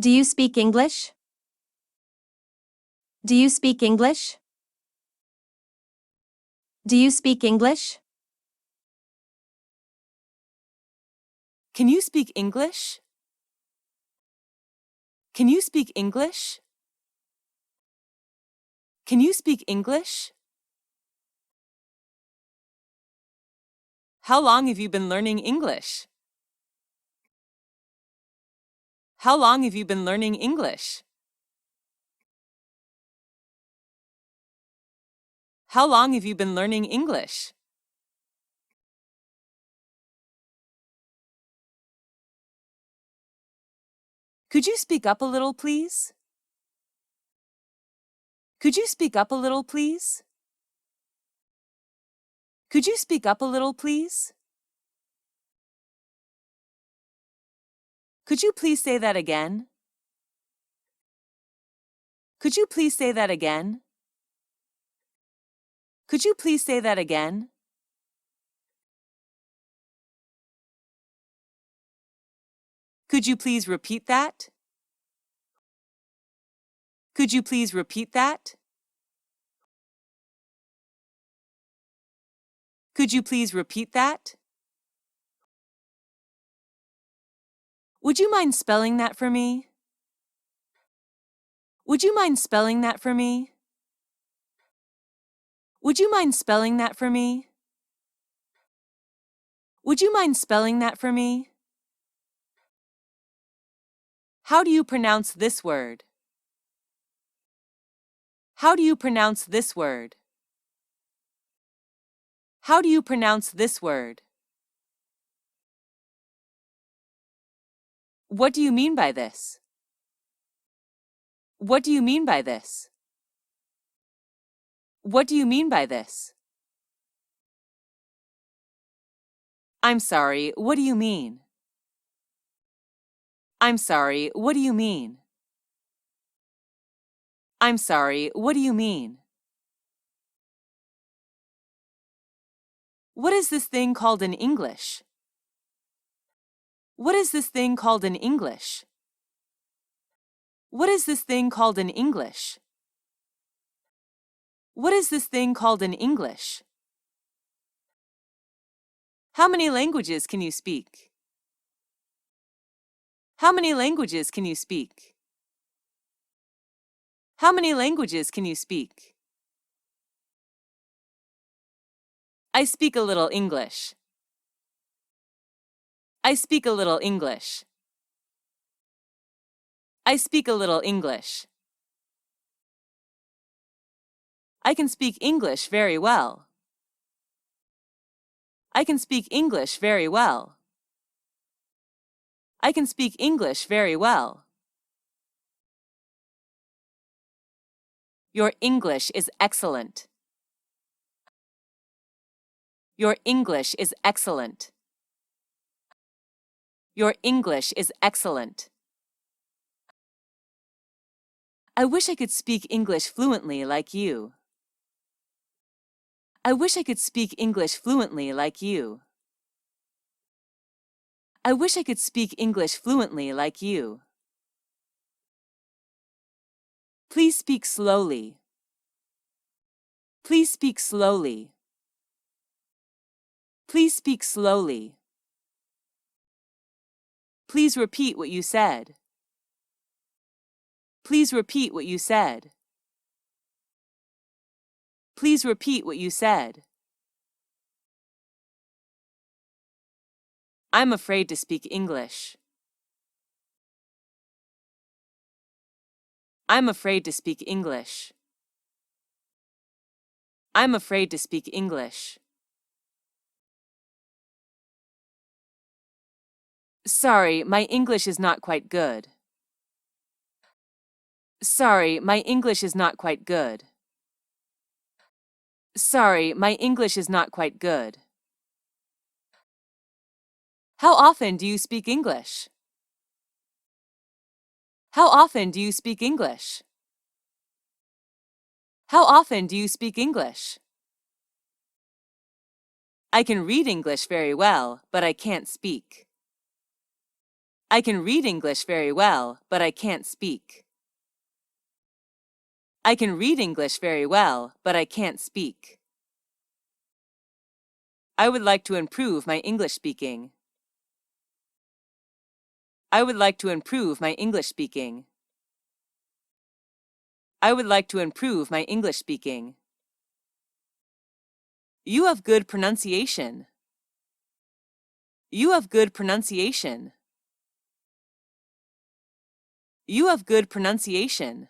Do you speak English? Do you speak English? Do you speak English? Can you speak English? Can you speak English? Can you speak English? How long have you been learning English? How long have you been learning English? How long have you been learning English? Could you speak up a little, please? Could you speak up a little, please? Could you speak up a little, please? Could you please say that again? Could you please say that again? Could you please say that again? Could you please repeat that? Could you please repeat that? Could you please repeat that? Would you mind spelling that for me? Would you mind spelling that for me? Would you mind spelling that for me? Would you mind spelling that for me? How do you pronounce this word? How do you pronounce this word? How do you pronounce this word? What do you mean by this? What do you mean by this? What do you mean by this? I'm sorry, what do you mean? I'm sorry, what do you mean? I'm sorry, what do you mean? What is this thing called in English? What is this thing called in English? What is this thing called in English? What is this thing called in English? How many languages can you speak? How many languages can you speak? How many languages can you speak? I speak a little English. I speak a little English. I speak a little English. I can speak English very well. I can speak English very well. I can speak English very well. Your English is excellent. Your English is excellent. Your English is excellent. I wish I could speak English fluently like you. I wish I could speak English fluently like you. I wish I could speak English fluently like you. Please speak slowly. Please speak slowly. Please speak slowly. Please repeat what you said. Please repeat what you said. Please repeat what you said. I'm afraid to speak English. I'm afraid to speak English. I'm afraid to speak English. Sorry, my English is not quite good. Sorry, my English is not quite good. Sorry, my English is not quite good. How often do you speak English? How often do you speak English? How often do you speak English? I can read English very well, but I can't speak. I can read English very well, but I can't speak. I can read English very well, but I can't speak. I would like to improve my English speaking. I would like to improve my English speaking. I would like to improve my English speaking. You have good pronunciation. You have good pronunciation. You have good pronunciation.